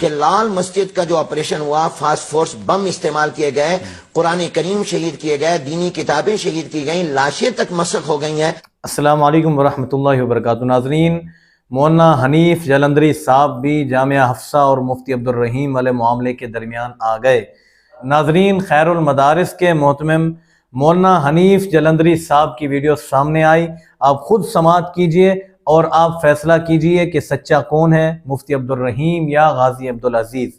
کہ لال مسجد کا جو آپریشن ہوا، فاسٹ فورس بم استعمال کیے گئے، قرآن کریم شہید کیے گئے، دینی کتابیں شہید کی گئیں، لاشیں تک مسخ ہو گئی ہیں۔ السلام علیکم ورحمۃ اللہ وبرکاتہ۔ ناظرین، مولانا حنیف جلندری صاحب بھی جامعہ حفصہ اور مفتی عبدالرحیم والے معاملے کے درمیان آ گئے۔ ناظرین، خیر المدارس کے محتمم مولانا حنیف جلندری صاحب کی ویڈیو سامنے آئی، آپ خود سماعت کیجئے اور آپ فیصلہ کیجئے کہ سچا کون ہے، مفتی عبدالرحیم یا غازی عبدالعزیز۔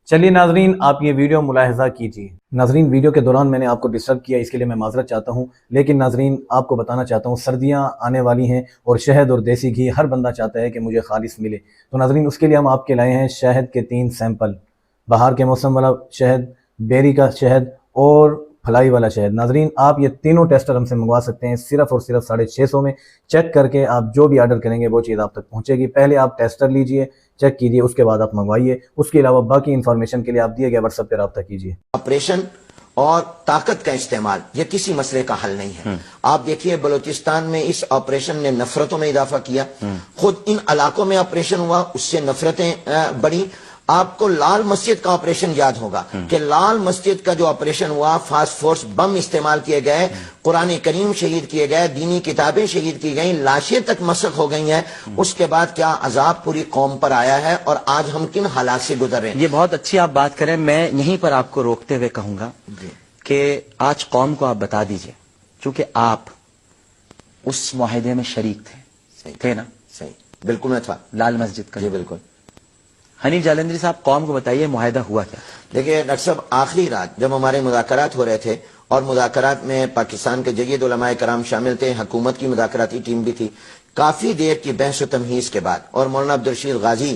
چلیے ناظرین، آپ یہ ویڈیو ملاحظہ کیجئے۔ ناظرین، ویڈیو کے دوران میں نے آپ کو ڈسٹرب کیا، اس کے لیے میں معذرت چاہتا ہوں، لیکن ناظرین آپ کو بتانا چاہتا ہوں سردیاں آنے والی ہیں اور شہد اور دیسی گھی ہر بندہ چاہتا ہے کہ مجھے خالص ملے، تو ناظرین اس کے لیے ہم آپ کے لائے ہیں شہد کے 3 سیمپل، بہار کے موسم والا شہد، بیری کا شہد اور پھلائی والا شہد۔ ناظرین آپ یہ تینوں ٹیسٹر ہم سے منگوا سکتے ہیں صرف اور صرف 650 میں، چیک کر کے آپ جو بھی آرڈر کریں گے وہ چیز آپ تک پہنچے گی۔ پہلے آپ ٹیسٹر لیجئے، چیک کیجئے، اس کے بعد آپ منگوائیے۔ اس کے علاوہ باقی انفارمیشن کے لیے آپ دیے گئے واٹس ایپ پہ رابطہ کیجئے۔ آپریشن اور طاقت کا استعمال یہ کسی مسئلے کا حل نہیں ہے۔ آپ دیکھیے بلوچستان میں اس آپریشن نے نفرتوں میں اضافہ کیا، خود ان علاقوں میں آپریشن ہوا، اس سے نفرتیں بڑھی۔ آپ کو لال مسجد کا آپریشن یاد ہوگا کہ لال مسجد کا جو آپریشن ہوا، فاسٹ فورس بم استعمال کیے گئے، قرآن کریم شہید کیے گئے، دینی کتابیں شہید کی گئیں، لاشیں تک مسخ ہو گئی ہیں۔ اس کے بعد کیا عذاب پوری قوم پر آیا ہے اور آج ہم کن حالات سے گزر رہے ہیں۔ یہ بہت اچھی آپ بات کریں، میں یہیں پر آپ کو روکتے ہوئے کہوں گا کہ آج قوم کو آپ بتا دیجئے، چونکہ آپ اس معاہدے میں شریک تھے نا؟ صحیح، بالکل میں تھا، لال مسجد کا۔ جی بالکل۔ حنیف جالندری صاحب، قوم کو بتائیے معاہدہ ہوا کیا؟ دیکھیے ڈاکٹر صاحب، آخری رات جب ہمارے مذاکرات ہو رہے تھے اور مذاکرات میں پاکستان کے جید علماء کرام شامل تھے، حکومت کی مذاکراتی ٹیم بھی تھی، کافی دیر کی بحث و تمہیز کے بعد، اور مولانا عبدالرشید غازی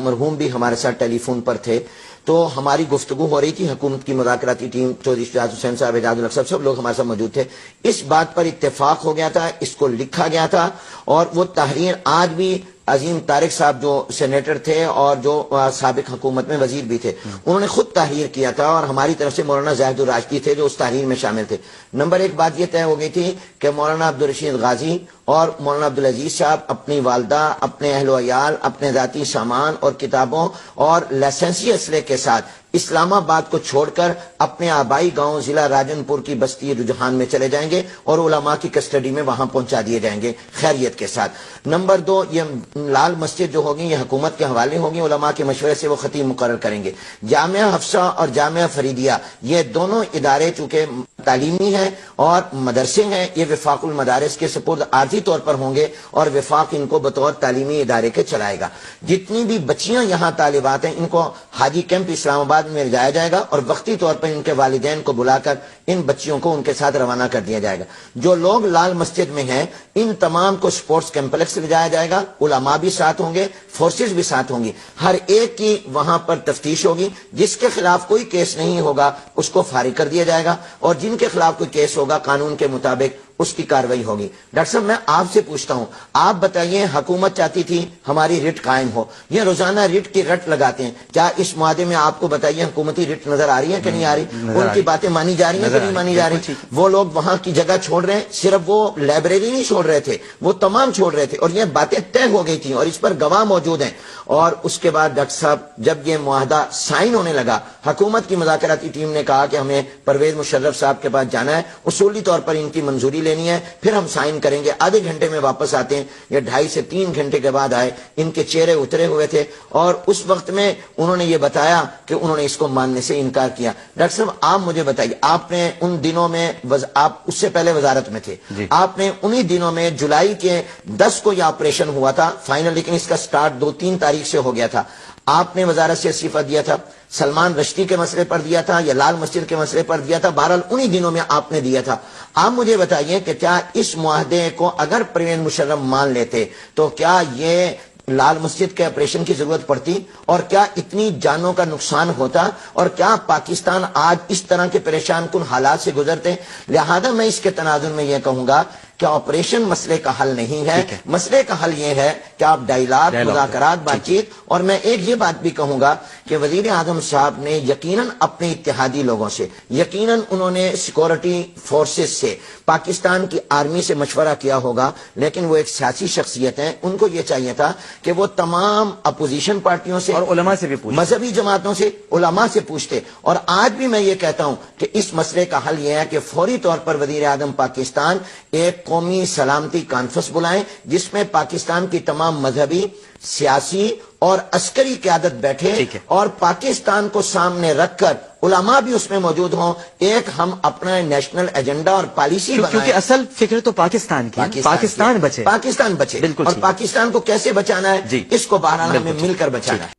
مرحوم بھی ہمارے ساتھ ٹیلی فون پر تھے، تو ہماری گفتگو ہو رہی تھی، حکومت کی مذاکراتی ٹیم، چودھری شجاعت حسین صاحب، اعجاز الحق صاحب، سب لوگ ہمارے ساتھ موجود تھے۔ اس بات پر اتفاق ہو گیا تھا، اس کو لکھا گیا تھا، اور وہ تحریر آج بھی عظیم طارق صاحب جو سینیٹر تھے اور جو سابق حکومت میں وزیر بھی تھے، انہوں نے خود تحریر کیا تھا، اور ہماری طرف سے مولانا زاہد الراشدی تھے جو اس تحریر میں شامل تھے۔ نمبر 1 بات یہ طے ہو گئی تھی کہ مولانا عبدالرشید غازی اور مولانا عبدالعزیز صاحب اپنی والدہ، اپنے اہل و عیال، اپنے ذاتی سامان اور کتابوں اور لائسنسی اسلحے کے ساتھ اسلام آباد کو چھوڑ کر اپنے آبائی گاؤں ضلع راجن پور کی بستی رجحان میں چلے جائیں گے اور علماء کی کسٹڈی میں وہاں پہنچا دیے جائیں گے خیریت کے ساتھ۔ نمبر 2، یہ لال مسجد جو ہوگی یہ حکومت کے حوالے ہوگی، علماء کے مشورے سے وہ خطیب مقرر کریں گے۔ جامعہ حفصہ اور جامعہ فریدیہ یہ دونوں ادارے چونکہ تعلیمی ہیں اور مدرسے ہیں، یہ وفاق المدارس کے سپرد عارضی طور پر ہوں گے، اور وفاق ان کو بطور تعلیمی ادارے کے چلائے گا۔ جتنی بھی بچیاں یہاں طالبات ہیں ان کو حاجی کیمپ اسلام آباد میں لے جایا جائے گا، اور وقتی طور پر ان کے والدین کو بلا کر ان بچیوں کو ان کے ساتھ روانہ کر دیا جائے گا۔ جو لوگ لال مسجد میں ہیں ان تمام کو سپورٹس کمپلیکس لے جایا جائے گا، علماء بھی ساتھ ہوں گے، فورسز بھی ساتھ ہوں گی، ہر ایک کی وہاں پر تفتیش ہوگی، جس کے خلاف کوئی کیس نہیں ہوگا اس کو فارغ کر دیا جائے گا، اور جن کے خلاف کوئی کیس ہوگا قانون کے مطابق اس کی کارروائی ہوگی۔ ڈاکٹر صاحب، میں آپ سے پوچھتا ہوں، آپ بتائیے، حکومت چاہتی تھی ہماری رٹ قائم ہو، یہ روزانہ رٹ کی رٹ لگاتے ہیں، کیا اس معاہدے میں آپ کو بتائیے حکومتی رٹ نظر آ رہی ہے کہ نہیں آ رہی؟ ان کی باتیں مانی جا رہی ہیں کہ نہیں مانی جا رہی؟ وہ لوگ وہاں کی جگہ چھوڑ رہے ہیں، صرف وہ لائبریری نہیں چھوڑ رہے تھے، وہ تمام چھوڑ رہے تھے، اور یہ باتیں طے ہو گئی تھیں اور اس پر گواہ موجود ہیں۔ اور اس کے بعد ڈاکٹر صاحب جب یہ معاہدہ سائن ہونے لگا، حکومت کی مذاکراتی ٹیم نے کہا کہ ہمیں پرویز مشرف صاحب کے پاس جانا ہے، اصولی طور پر ان کی منظوری لینی ہے، پھر ہم سائن کریں گے، آدھے گھنٹے میں واپس آتے ہیں۔ یہ 2.5 سے 3 گھنٹے کے بعد آئے، ان کے چہرے اترے ہوئے تھے، اور اس وقت میں انہوں نے یہ بتایا کہ انہوں نے اس کو ماننے سے انکار کیا۔ ڈاکٹر صاحب آپ مجھے بتائیے، آپ نے ان دنوں میں آپ اس سے پہلے وزارت میں تھے، آپ نے انہی دنوں میں جولائی کے 10 کو یہ آپریشن ہوا تھا فائنل، لیکن اس کا سٹارٹ 2-3 تاریخ سے ہو گیا تھا، آپ نے وزارت سے استعفیٰ دیا تھا، سلمان رشدی کے مسئلے پر دیا تھا یا لال مسجد کے مسئلے پر دیا تھا، بہرحال انہی دنوں میں آپ نے دیا تھا۔ آپ مجھے بتائیے کہ کیا اس معاہدے کو اگر پرویز مشرف مان لیتے تو کیا یہ لال مسجد کے آپریشن کی ضرورت پڑتی، اور کیا اتنی جانوں کا نقصان ہوتا، اور کیا پاکستان آج اس طرح کے پریشان کن حالات سے گزرتے؟ لہذا میں اس کے تناظر میں یہ کہوں گا کہ آپریشن مسئلے کا حل نہیں ہے، مسئلے کا حل یہ ہے کہ آپ ڈائیلاگ، مذاکرات، بات چیت، اور میں ایک یہ بات بھی کہوں گا کہ وزیر اعظم صاحب نے یقیناً اپنے اتحادی لوگوں سے، یقیناً انہوں نے سیکورٹی فورسز سے، پاکستان کی آرمی سے مشورہ کیا ہوگا، لیکن وہ ایک سیاسی شخصیت ہیں، ان کو یہ چاہیے تھا کہ وہ تمام اپوزیشن پارٹیوں سے اور علماء سے بھی پوچھیں، مذہبی جماعتوں سے، علماء سے پوچھتے. اور آج بھی میں یہ کہتا ہوں کہ اس مسئلے کا حل یہ ہے کہ فوری طور پر وزیر اعظم پاکستان ایک قومی سلامتی کانفرنس بلائیں، جس میں پاکستان کی تمام مذہبی، سیاسی اور عسکری قیادت بیٹھے اور پاکستان کو سامنے رکھ کر علماء بھی اس میں موجود ہوں. ایک ہم اپنا نیشنل ایجنڈا اور پالیسی بنائیں، کیونکہ اصل فکر تو پاکستان کی ہے، پاکستان بچے، پاکستان بچے، بالکل اور پاکستان کو کیسے بچانا ہے اس کو بہرحال ہمیں مل کر بچانا ہے.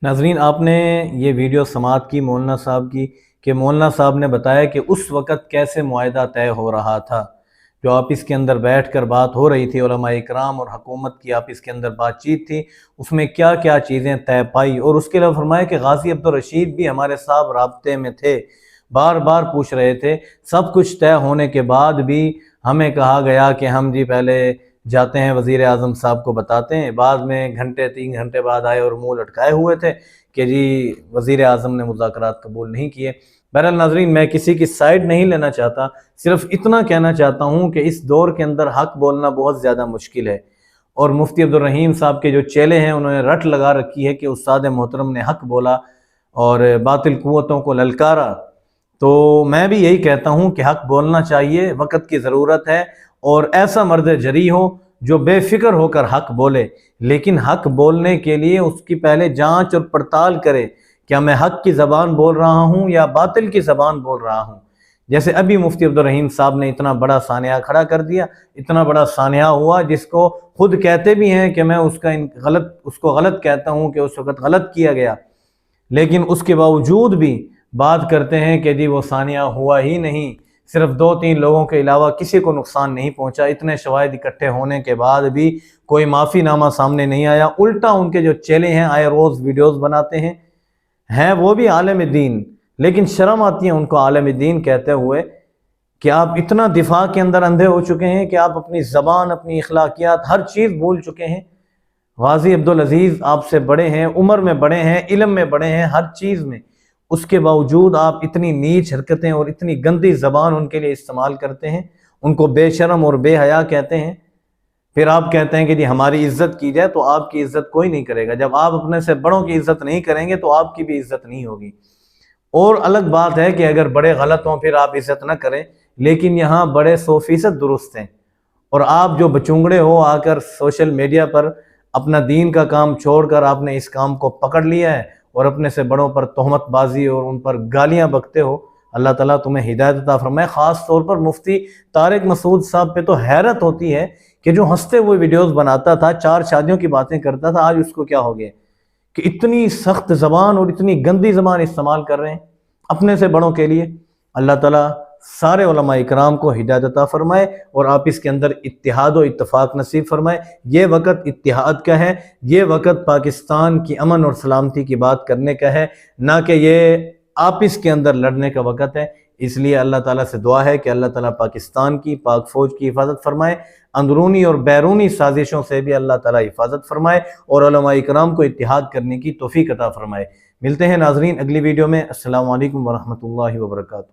ناظرین، آپ نے یہ ویڈیو سماعت کی مولانا صاحب کی کہ مولانا صاحب نے بتایا کہ اس وقت کیسے معاہدہ طے ہو رہا تھا، جو آپس کے اندر بیٹھ کر بات ہو رہی تھی، علماء اکرام اور حکومت کی آپس کے اندر بات چیت تھی، اس میں کیا کیا چیزیں طے پائی. اور اس کے علاوہ فرمایا کہ غازی عبدالرشید بھی ہمارے ساتھ رابطے میں تھے، بار بار پوچھ رہے تھے. سب کچھ طے ہونے کے بعد بھی ہمیں کہا گیا کہ ہم جی پہلے جاتے ہیں وزیر اعظم صاحب کو بتاتے ہیں. بعد میں گھنٹے 3 گھنٹے بعد آئے اور منہ لٹکائے ہوئے تھے کہ جی وزیر اعظم نے مذاکرات قبول نہیں کیے. بہرحال ناظرین، میں کسی کی سائیڈ نہیں لینا چاہتا، صرف اتنا کہنا چاہتا ہوں کہ اس دور کے اندر حق بولنا بہت زیادہ مشکل ہے، اور مفتی عبدالرحیم صاحب کے جو چیلے ہیں انہوں نے رٹ لگا رکھی ہے کہ استاد محترم نے حق بولا اور باطل قوتوں کو للکارا. تو میں بھی یہی کہتا ہوں کہ حق بولنا چاہیے، وقت کی ضرورت ہے، اور ایسا مرد جری ہو جو بے فکر ہو کر حق بولے، لیکن حق بولنے کے لیے اس کی پہلے جانچ اور پڑتال کرے، کیا میں حق کی زبان بول رہا ہوں یا باطل کی زبان بول رہا ہوں. جیسے ابھی مفتی عبدالرحیم صاحب نے اتنا بڑا سانحہ کھڑا کر دیا، اتنا بڑا سانحہ ہوا جس کو خود کہتے بھی ہیں کہ میں اس کو غلط کہتا ہوں کہ اس وقت غلط کیا گیا، لیکن اس کے باوجود بھی بات کرتے ہیں کہ جی وہ سانحہ ہوا ہی نہیں، صرف 2-3 لوگوں کے علاوہ کسی کو نقصان نہیں پہنچا. اتنے شواہد اکٹھے ہونے کے بعد بھی کوئی معافی نامہ سامنے نہیں آیا. الٹا ان کے جو چیلے ہیں آئے روز ویڈیوز بناتے ہیں وہ بھی عالم دین، لیکن شرم آتی ہے ان کو عالم دین کہتے ہوئے کہ آپ اتنا دفاع کے اندر اندھے ہو چکے ہیں کہ آپ اپنی زبان، اپنی اخلاقیات، ہر چیز بھول چکے ہیں. غازی عبدالعزیز آپ سے بڑے ہیں، عمر میں بڑے ہیں، علم میں بڑے ہیں، ہر چیز میں، اس کے باوجود آپ اتنی نیچ حرکتیں اور اتنی گندی زبان ان کے لیے استعمال کرتے ہیں، ان کو بے شرم اور بے حیا کہتے ہیں. پھر آپ کہتے ہیں کہ جی ہماری عزت کی جائے، تو آپ کی عزت کوئی نہیں کرے گا. جب آپ اپنے سے بڑوں کی عزت نہیں کریں گے تو آپ کی بھی عزت نہیں ہوگی. اور الگ بات ہے کہ اگر بڑے غلط ہوں پھر آپ عزت نہ کریں، لیکن یہاں بڑے 100% درست ہیں، اور آپ جو بچونگڑے ہو آ کر سوشل میڈیا پر اپنا دین کا کام چھوڑ کر آپ نے اس کام کو پکڑ لیا ہے اور اپنے سے بڑوں پر تہمت بازی اور ان پر گالیاں بکتے ہو. اللہ تعالیٰ تمہیں ہدایت عطا فرمائے. خاص طور پر مفتی طارق مسعود صاحب پہ تو حیرت ہوتی ہے کہ جو ہنستے ہوئے ویڈیوز بناتا تھا، 4 شادیوں کی باتیں کرتا تھا، آج اس کو کیا ہو گیا کہ اتنی سخت زبان اور اتنی گندی زبان استعمال کر رہے ہیں اپنے سے بڑوں کے لیے. اللہ تعالیٰ سارے علماء اکرام کو ہدایت عطا فرمائے اور آپ اس کے اندر اتحاد و اتفاق نصیب فرمائے. یہ وقت اتحاد کا ہے، یہ وقت پاکستان کی امن اور سلامتی کی بات کرنے کا ہے، نہ کہ یہ آپس کے اندر لڑنے کا وقت ہے. اس لیے اللہ تعالیٰ سے دعا ہے کہ اللہ تعالیٰ پاکستان کی، پاک فوج کی حفاظت فرمائے، اندرونی اور بیرونی سازشوں سے بھی اللہ تعالیٰ حفاظت فرمائے اور علماء اکرام کو اتحاد کرنے کی توفیق عطا فرمائے. ملتے ہیں ناظرین اگلی ویڈیو میں. السلام علیکم ورحمۃ اللہ وبرکاتہ.